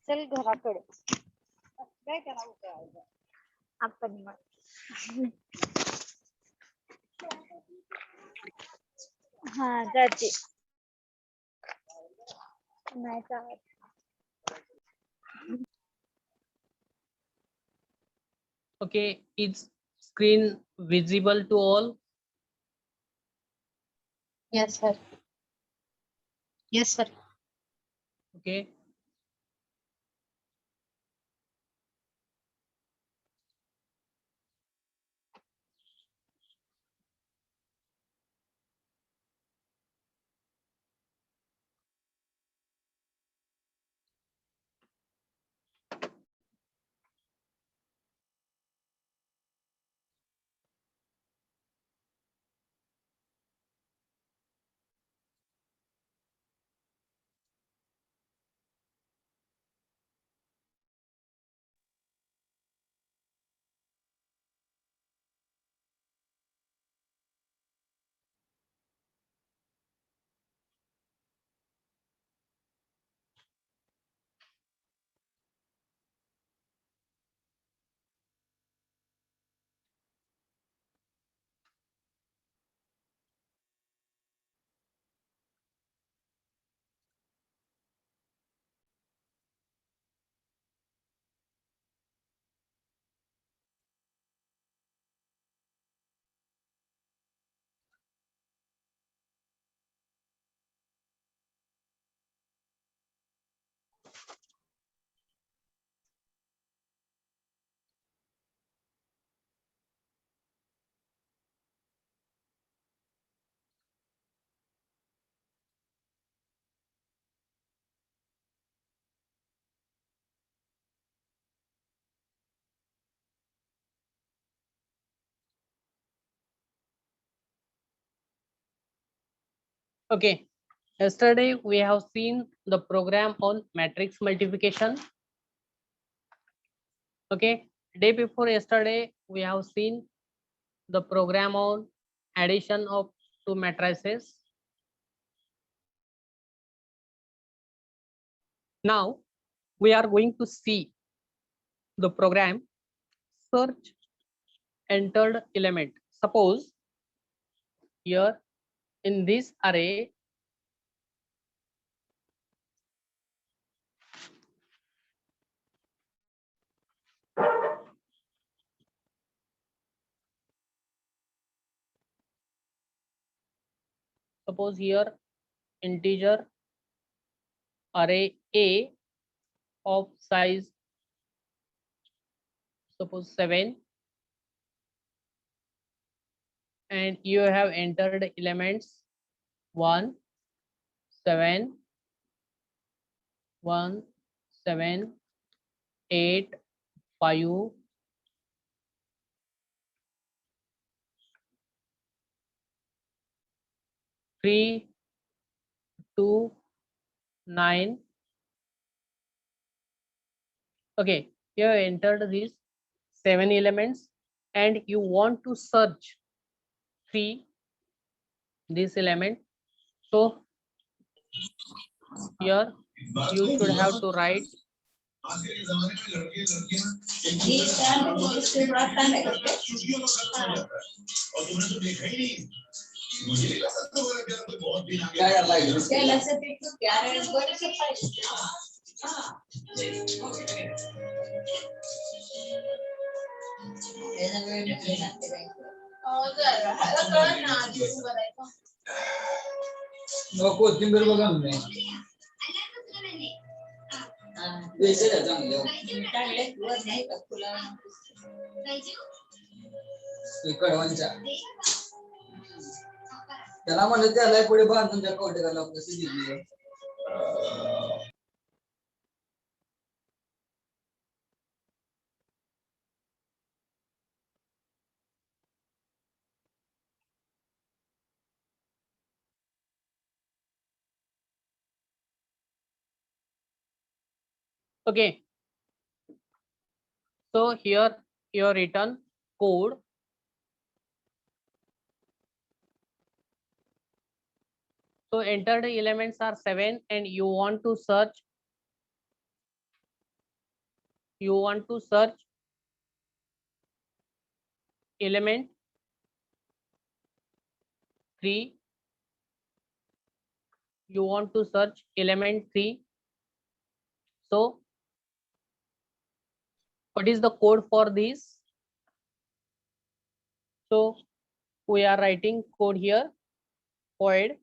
चल घराकडे काय करावं आपण मग. हा जाते नाही चालत. Okay, is screen visible to all? Yes, sir. Yes, sir. Okay. Okay, yesterday we have seen the program on matrix multiplication. Okay, day before yesterday we have seen the program on addition of two matrices. Now we are going to see the program search entered element. Suppose here in this array suppose here integer array A of size suppose 7 and you have entered elements 1 7 1 7 8 5 3 2 9. Okay, you have entered these 7 elements and you want to search this element. So here you should have to write त्याला म्हणलं त्याला पुढे बांधून त्या कवटेला कशी दिली. okay. So here you have written code So entered elements are 7 and you want to search element 3. You want to search element 3. So what is the code for this? So we are writing code here, void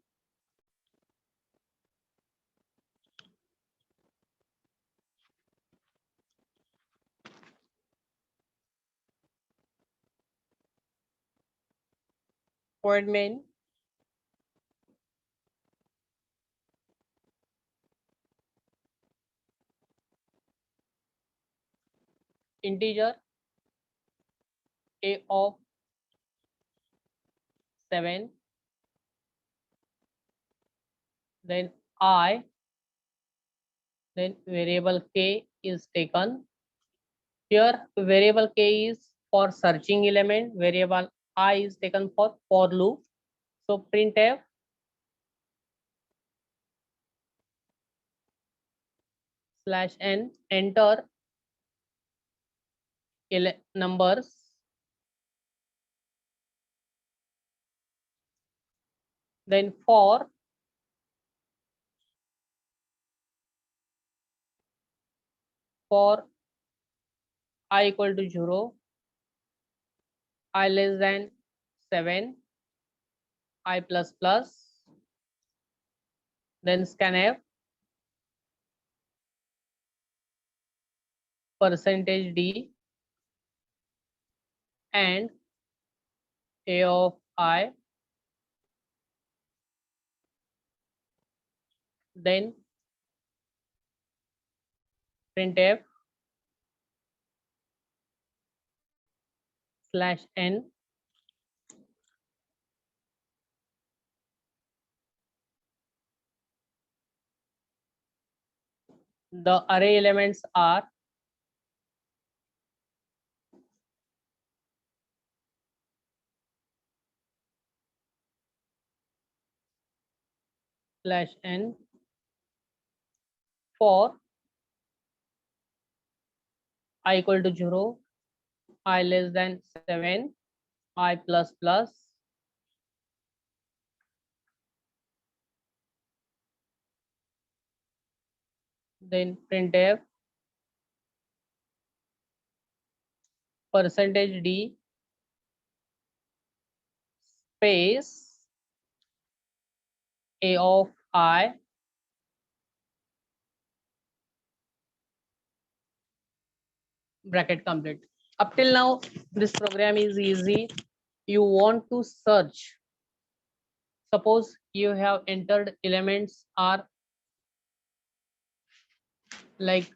main integer a of 7, then I, then variable k is taken. Here variable k is for searching element, variable I is taken for loop. So printf /n, enter numbers, then for I equal to 0, I less than 7, I plus plus, then scanf %d and a of I, then printf /n, the array elements are /n for I equal to 0, I less than 7, I plus plus, then printf %d space a of I, bracket complete. Up till now this program is easy. You want to search, suppose you have entered elements are like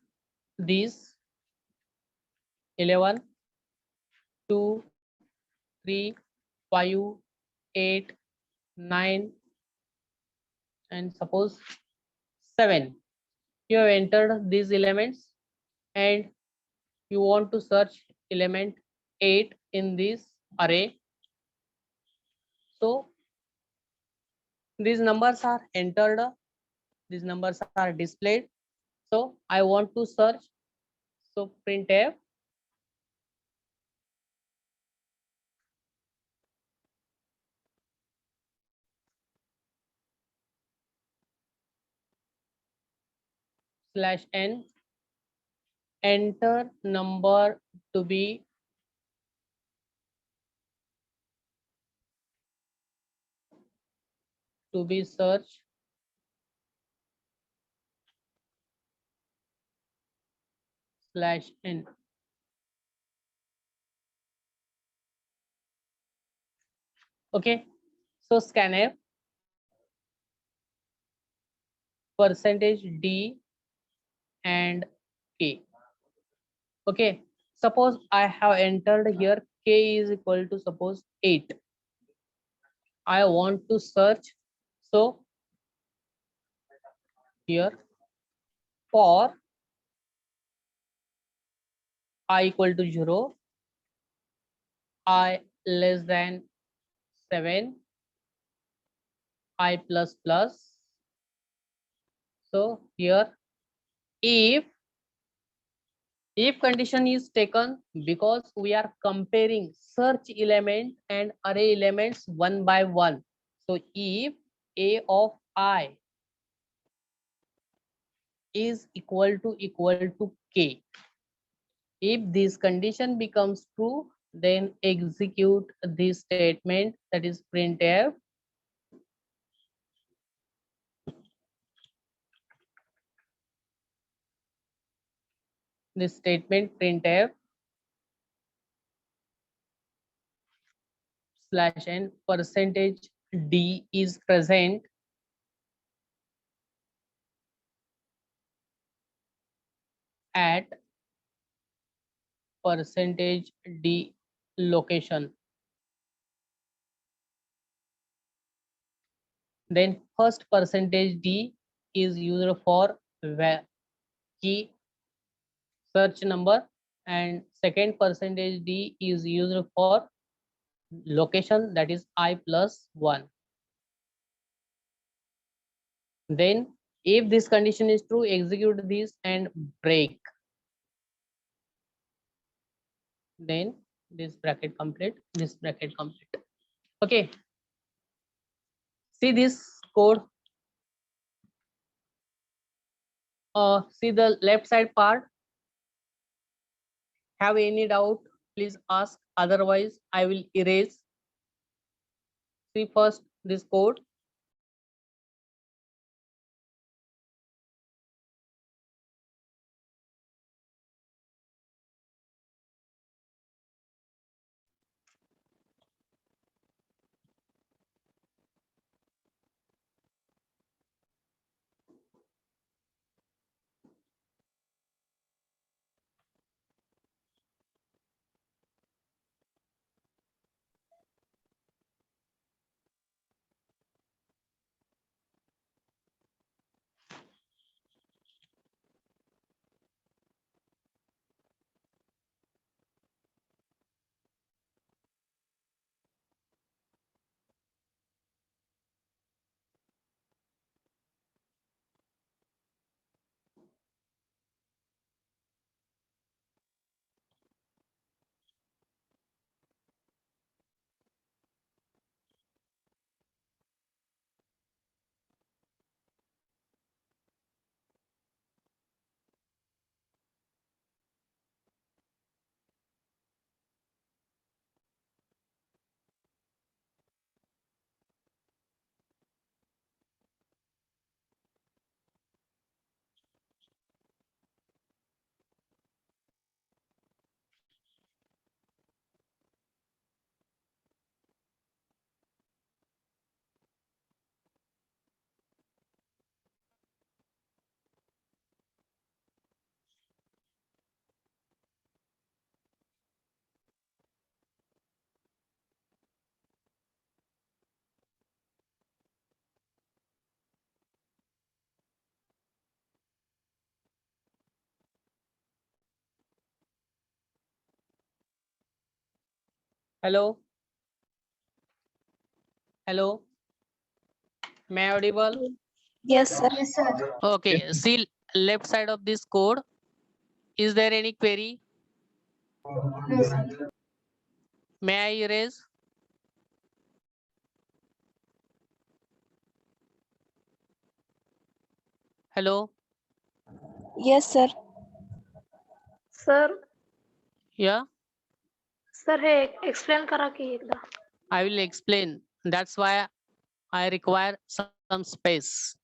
these 11, 2, 3, 5, 8, 9 and suppose 7. You have entered these elements and you want to search element 8 in this array. So these numbers are entered, these numbers are displayed. So I want to search, so printf /n, enter number to be searched /n. Okay, so scanf %d and k. Okay, suppose I have entered here k is equal to suppose 8. I want to search, so here for I equal to 0, I less than 7, I plus plus. So here if condition is taken, because we are comparing search element and array elements one by one. So if a of I is equal to k, if this condition becomes true, then execute this statement, that is printf. This statement printf /n percentage d is present at percentage d location. Then first percentage d is used for key search number, and second percentage d is used for location, that is I plus 1. Then if this condition is true, execute this and break. Then this bracket complete, this bracket complete. Okay, see this code. See the left side part. Have any doubt, please ask, otherwise I will erase. See first this code. Hello, hello, am I audible? Yes, sir. Yes, sir. Okay, see left side of this code. Is there any query? No, sir. May I erase? Hello, Yes, sir. Sir yeah, sir हे explain करा की एकदा. I will explain. That's why I require some space.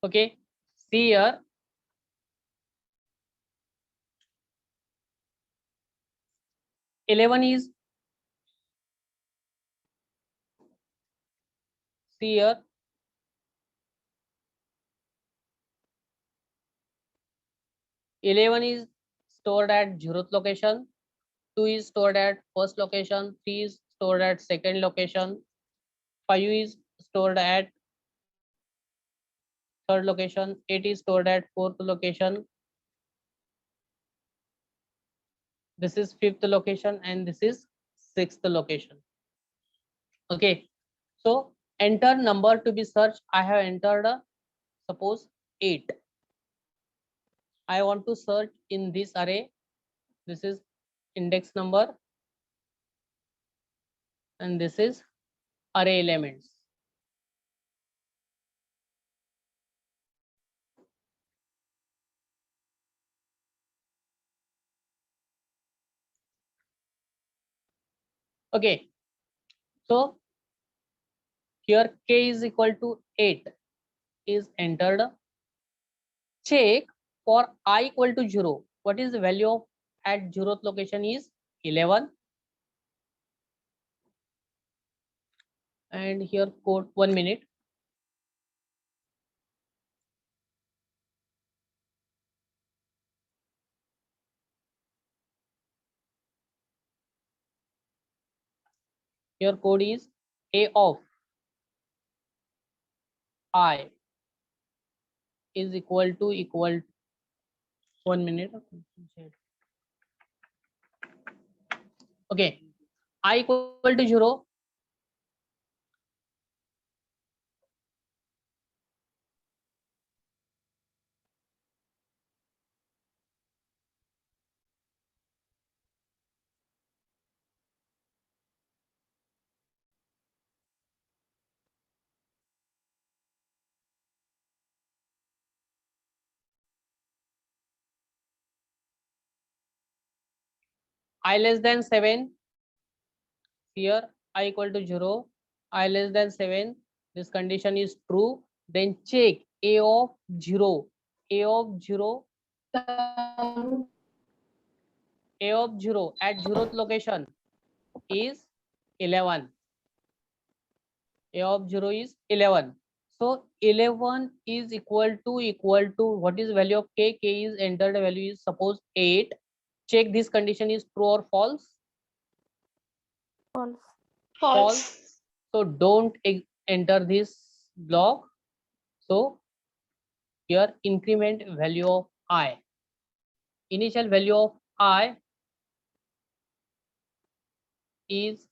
Okay, see here. Eleven is, see here. 11 is stored at 0th location, 2 is stored at first location, 3 is stored at second location, 5 is stored at third location, 8 is stored at fourth location, this is fifth location, and this is sixth location. Okay, so enter number to be searched. I have entered suppose 8. I want to search in this array. This is index number and this is array elements. Okay, so here k is equal to 8 is entered. Check for I equal to 0. What is the value of at 0th location is 11. And here code 1 minute. Your code is a of I is equal 1 minute. Okay, I equal to 0. I less than 7. Here I equal to 0. I less than 7. This condition is true. Then check a of 0. A of 0. A of 0 at 0th location is 11. A of 0 is 11. So 11 is equal to what is value of k? K is entered value is suppose 8. Check this condition is true or false. False. False. So don't enter this block. So here increment value of I. Initial value of I is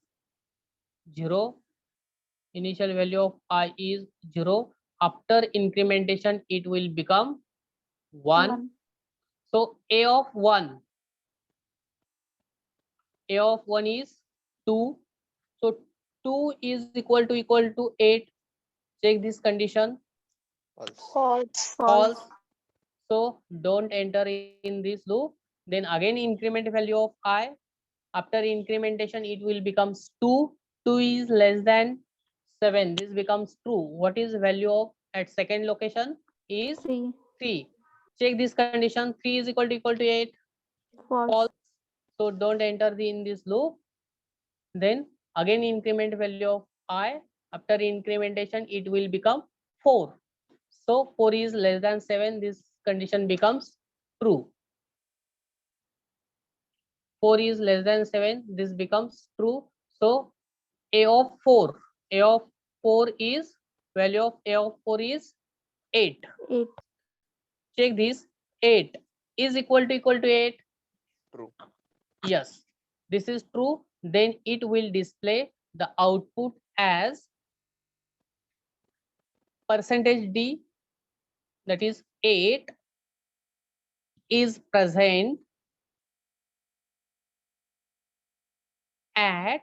0. Initial value of I is 0. After incrementation, it will become 1. So A of 1. A of 1 is 2. So 2 is equal to 8. Check this condition. False. False. So don't enter in this loop. Then again increment value of I. After incrementation, it will become 2. 2 is less than 7. This becomes true. What is value of at second location is 3. 3. Check this condition. 3 is equal to 8. False. False. So don't enter in this loop. Then again increment value of I. After incrementation, it will become 4. So 4 is less than 7. This condition becomes true. 4 is less than 7. This becomes true. So A of 4. A of 4 is value of A of 4 is 8. 8. Check this. 8 is equal to 8. True. Yes, this is true. Then it will display the output as percentage D, that is 8 is present at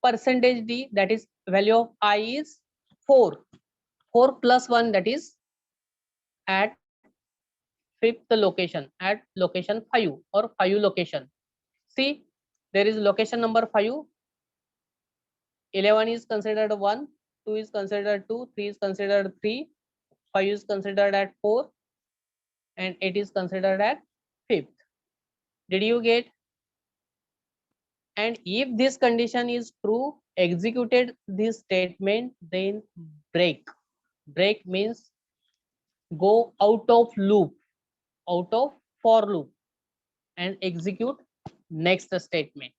percentage D, that is value of I is 4. 4 plus 1, that is at fifth location, at location 5 or 5 location. See, there is location number 5. 11 is considered 1, 2 is considered 2, 3 is considered 3, 5 is considered at 4, and 8 is considered at 5th. Did you get? And if this condition is true, executed this statement, then break. Break means go out of loop. out of for loop and execute next statement.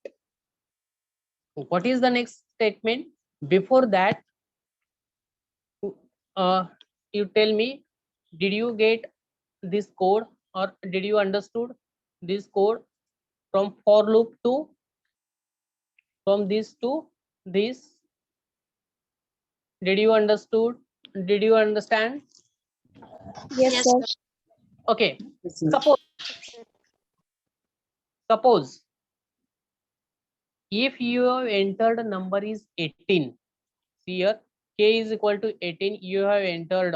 What is the next statement? Before that, you tell me, did you get this code or did you understood this code from for loop to from this to this? Did you understood? Did you understand? Yes, sir. Okay. Suppose if you have entered number is 18, see here k is equal to 18, you have entered,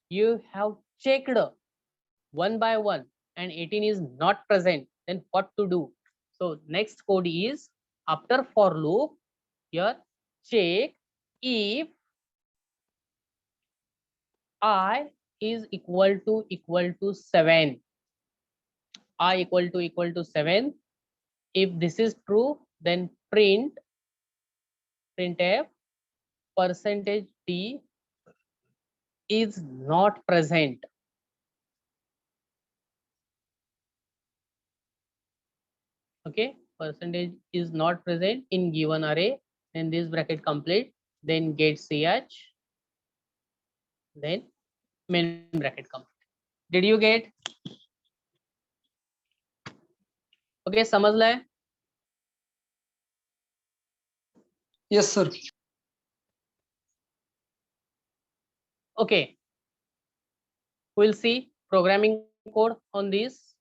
you have checked one by one and 18 is not present, then what to do? So next code is after for loop, here check if I is equal to 7, I equal to 7. If this is true, then printf percentage d is not present. Okay, percentage is not present in given array, then this bracket complete, then get ch, then main bracket complete. Did you get? Okay, समझ लाए? Yes, sir. Okay, we'll see programming code on this.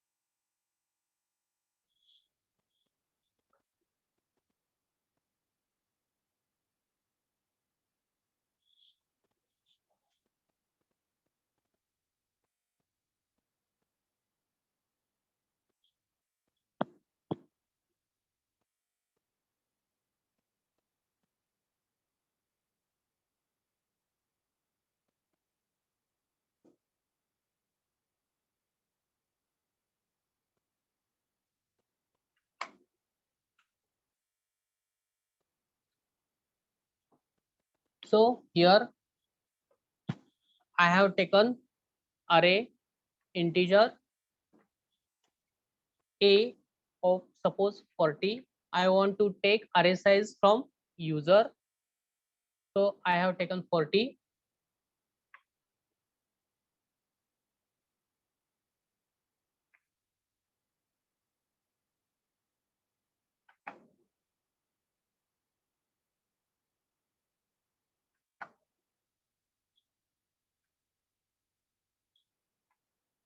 So here I have taken array integer a of suppose 40. I want to take array size from user, so I have taken 40.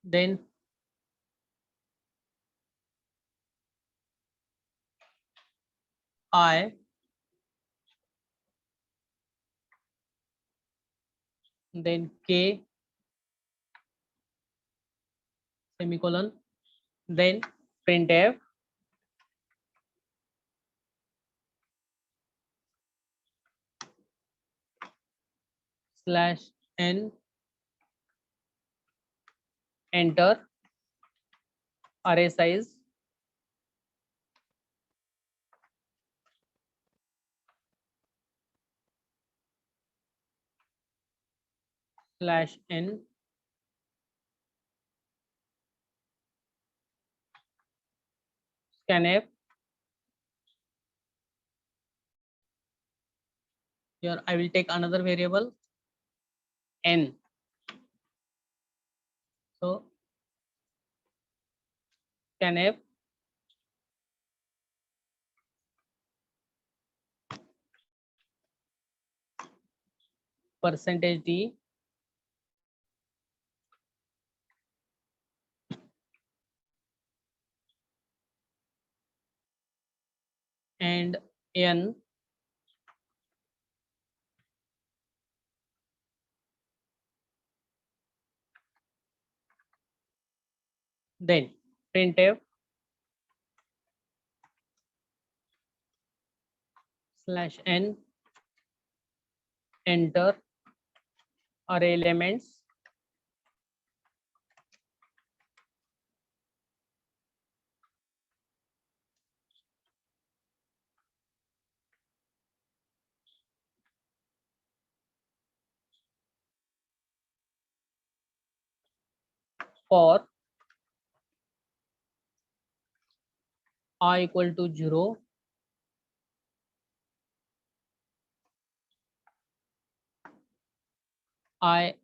Then I then k semicolon, then printf slash n enter array size slash n scanf. Here I will take another variable n. So scanf percentage d and n then printf slash n enter array elements for I equal to 0, I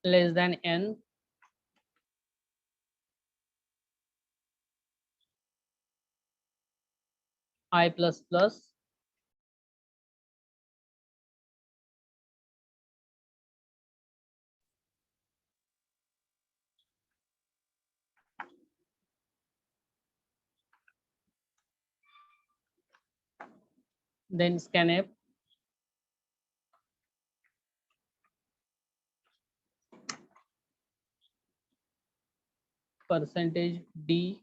less than n, I plus plus, then scanf, percentage d,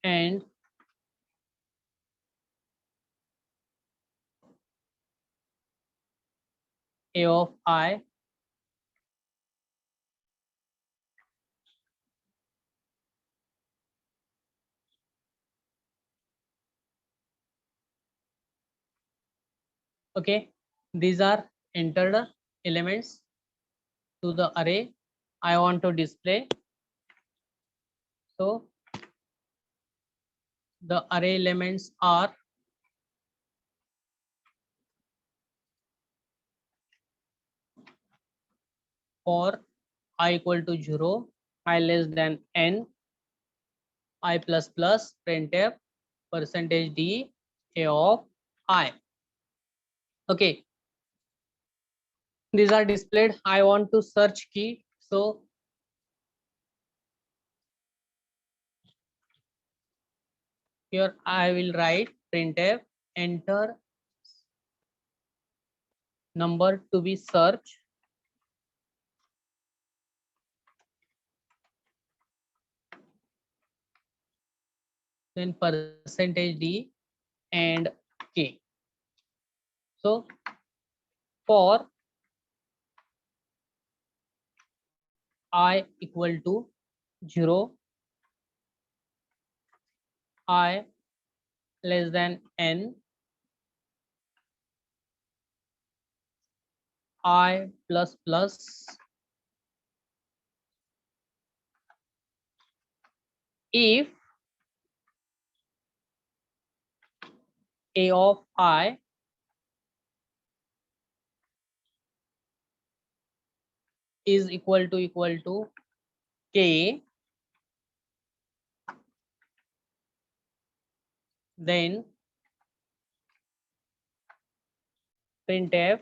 and a of I okay. These are entered elements to the array I want to display. So the array elements are for I equal to 0, I less than n, I plus plus, printf, percentage d, a of I. Okay, these are displayed. I want to search key, so here I will write printf, enter number to be searched, then percentage d and k. So for I equal to 0, I less than n, I plus plus, if a of I is equal to k, then printf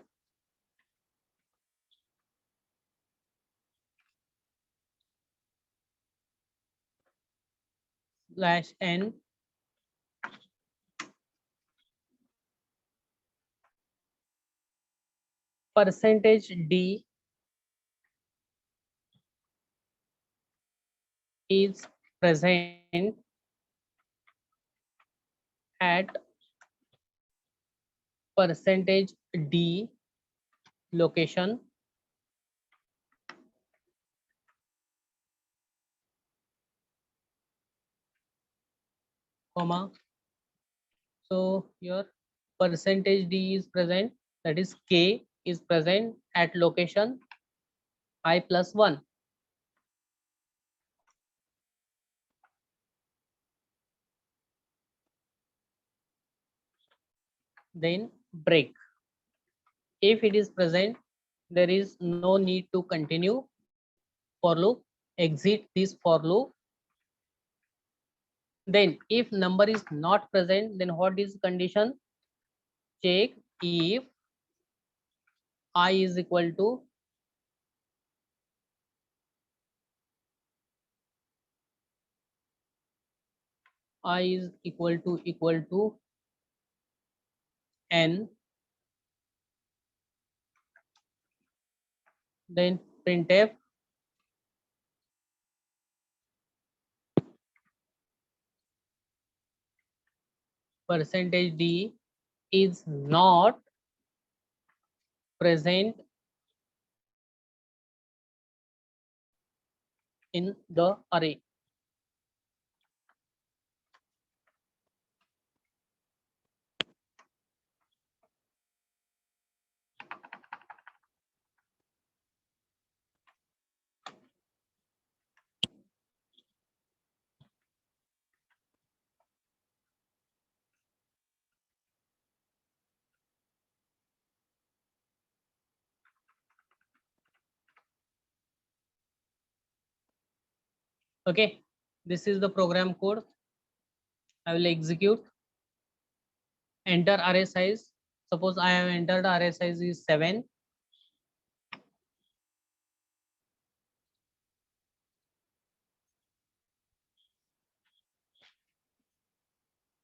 slash n percentage d is present at percentage d location, comma. So your percentage d is present, that is k is present at location I plus 1. Then break. If it is present, there is no need to continue for loop. Exit this for loop. Then if number is not present, then what is condition? Check if I is equal to n, then printf percentage d is not present in the array. Okay, this is the program code. I will execute. Enter array size. Suppose I have entered array size is 7.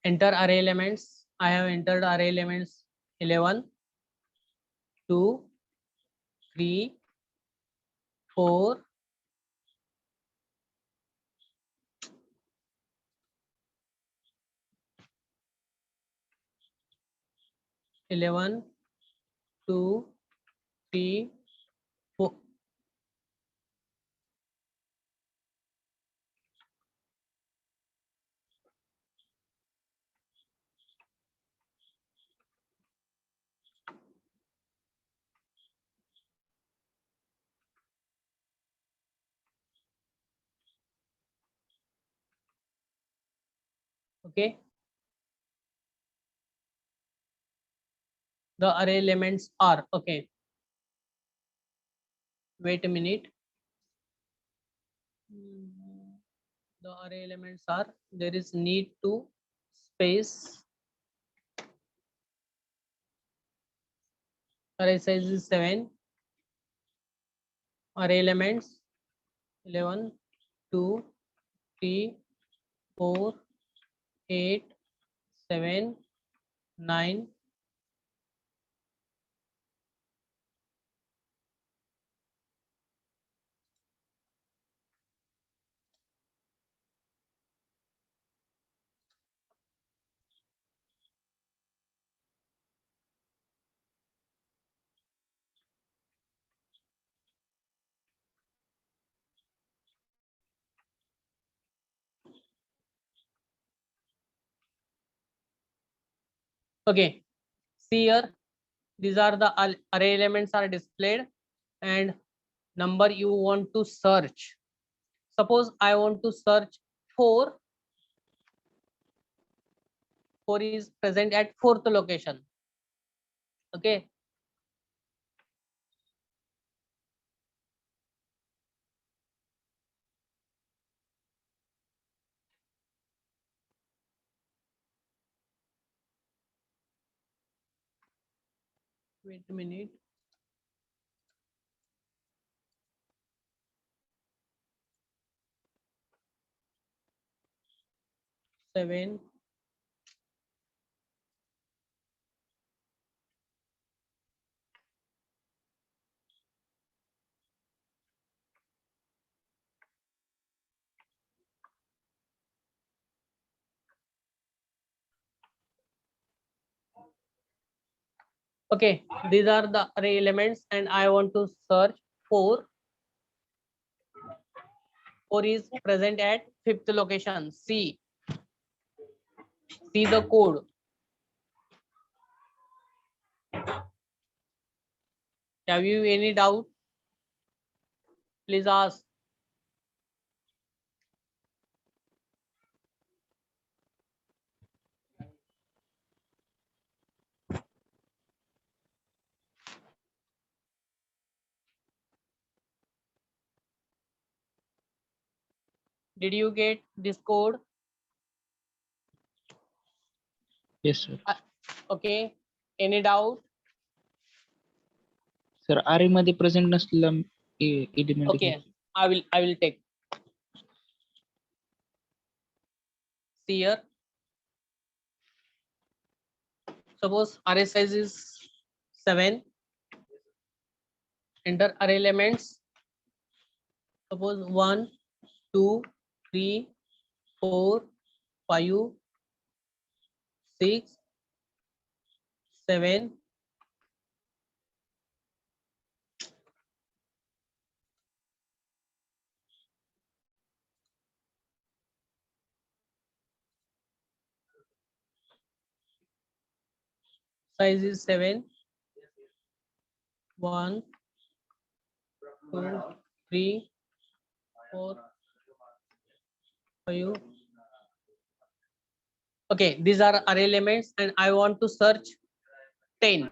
Enter array elements. I have entered array elements 11, 2, 3, 4, 11, 2, 3, 4. Okay. The array elements are, okay. Wait a minute. The array elements are, there is need to space. Array size is 7. Array elements 11, 2, 3, 4, 8, 7, 9. Okay, see here, these are the array elements are displayed and number you want to search. Suppose I want to search 4. 4 is present at 4th location. Okay. Wait a minute. Seven. Okay, these are the array elements and I want to search 4. 4 is present at 5th location. See the code. Have you any doubt? Please ask. Did you get this code? Yes, sir. Okay. Any doubt? Sir array मध्ये present नसलेला element Okay, I will take. See here. Suppose array size is 7. Enter array elements. Suppose 1, 2, 3, 4, 5, 6, 7. Size is 7. 1, 2, 3, 4, 5. Okay, these are array elements and I want to search 10.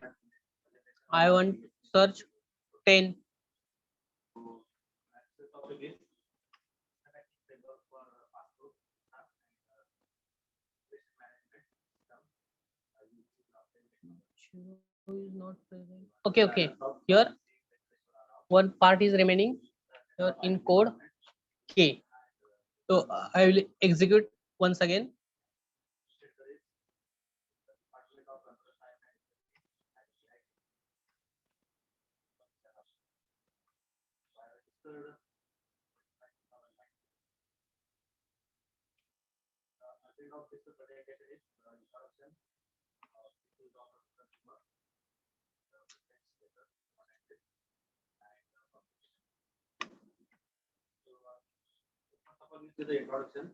I want to search 10. Is not present. Okay, okay. Here one part is remaining here in code K. So I will execute once again. The introduction.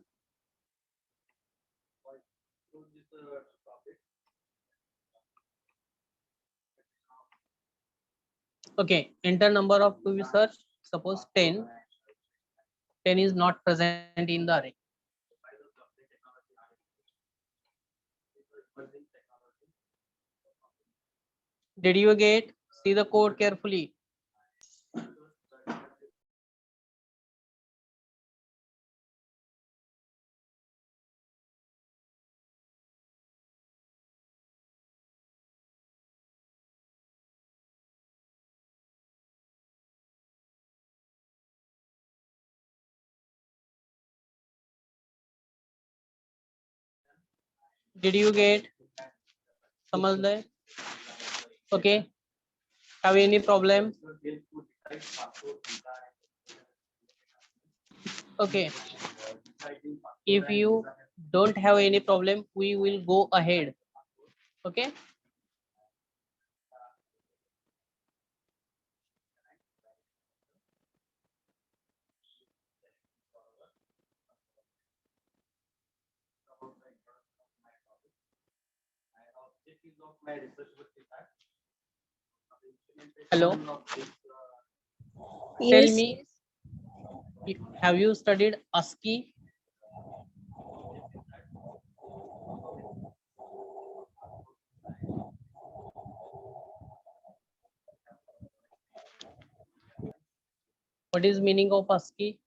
Okay, enter number of to be searched. Suppose 10. 10 is not present in the array. Did you get? See the code carefully. Did you get? समझ ले? Okay. Have any problem? Okay. If you don't have any problem, we will go ahead. Okay. Hello. Tell Yes. me, have you studied ASCII? What is meaning of ASCII?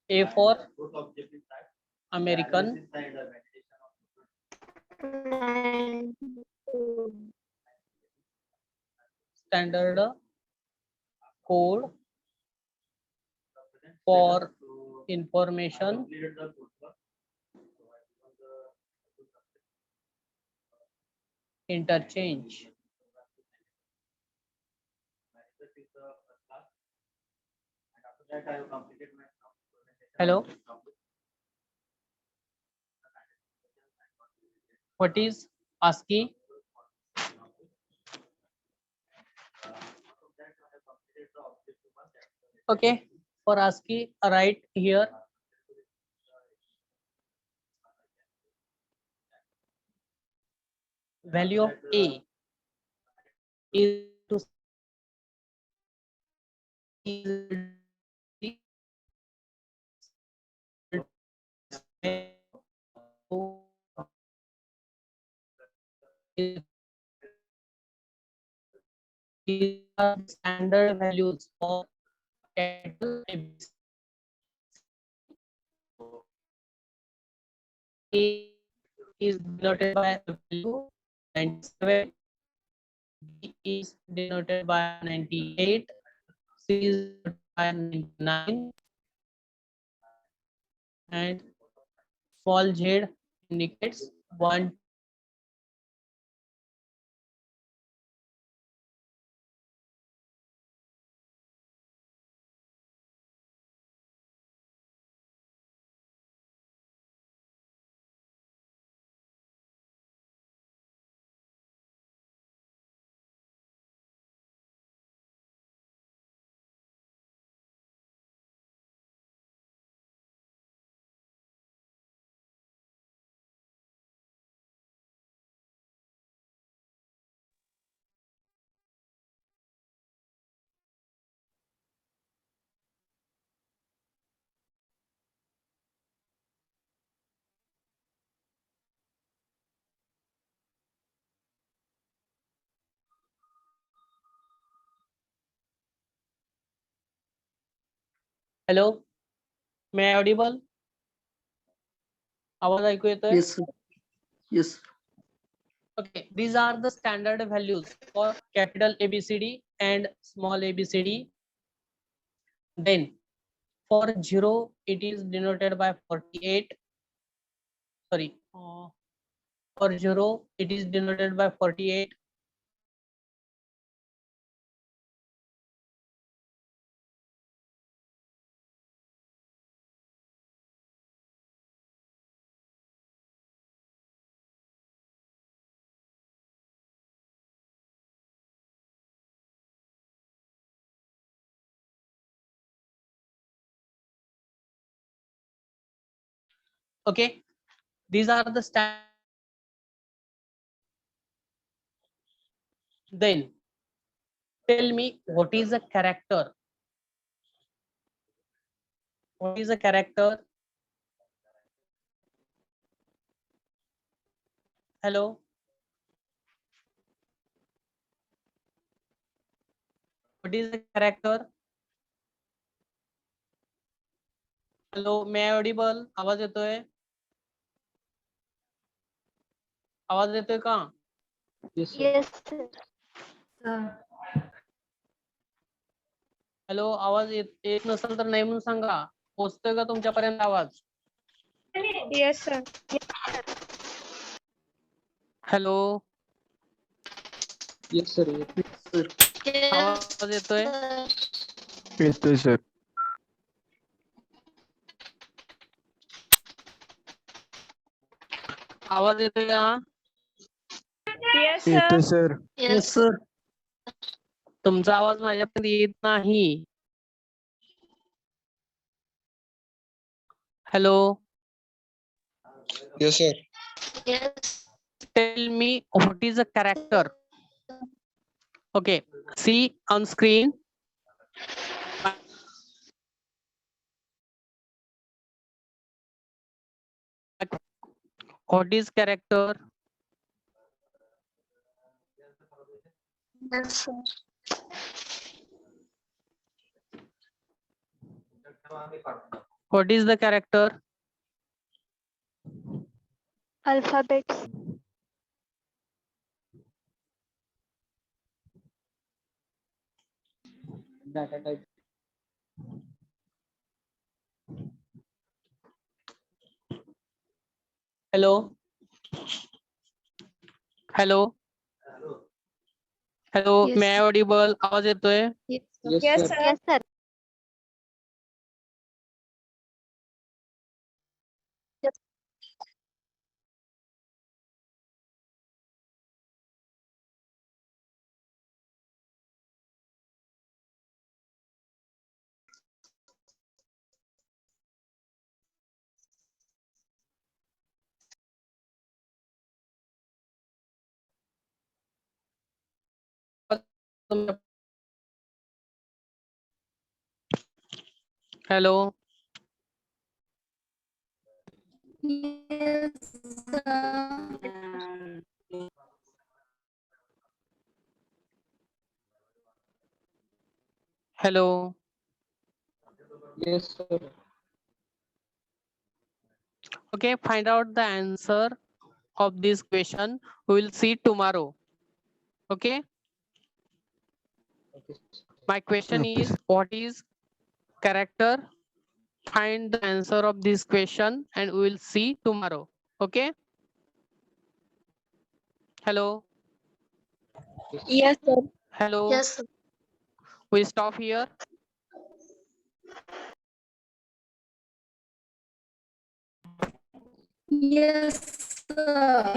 A for American, standard code for information interchange. Hello. What is ASCII? Okay. For ASCII, write here value of A is to these are standard values for capital ABC. A is denoted by value 97, B is denoted by 98, C is denoted by 99, and small z indicates 1, hello, may audible? आवाज ऐकू येतोय? Yes, sir. Yes. Okay, these are the standard values for capital ABCD and small ABCD. Then for 0 it is denoted by 48. Sorry, for 0 it is denoted by 48. Okay, these are the standard. Then tell me what is a character? What is a character? Hello, what is a character? Hello, may audible? आवाज येतोय? आवाज येतोय का? Yes, sir. Yes sir. Hello, आवाज येत नसेल तर नाही म्हणून सांगा. पोहोचतोय का तुमच्यापर्यंत आवाज? Yes, sir. Hello, Yes, sir. Sir. आवाज येतोय? येतोय सर. आवाज येतोय का? Yes, sir. येतोय सर. Yes, yes sir. तुमचा आवाज माझ्यापर्यंत येत नाही. Hello, Yes, sir. Yes. Tell me what is a character? Okay, see on screen. What is character? Yes sir. What is the character? Alphabets. Data type. Hello, hello, hello, Yes. May audible? आवाज येतोय? Yes, Yes, sir. sir. Yes sir. Hello, hello. Yes, sir. Okay, find out the answer of this question. We will see tomorrow. Okay. Okay. My question Okay, is, what is character? Find the answer of this question and we will see tomorrow. Okay. Hello. Yes, sir. Hello. Yes sir. We stop here. Yes, sir.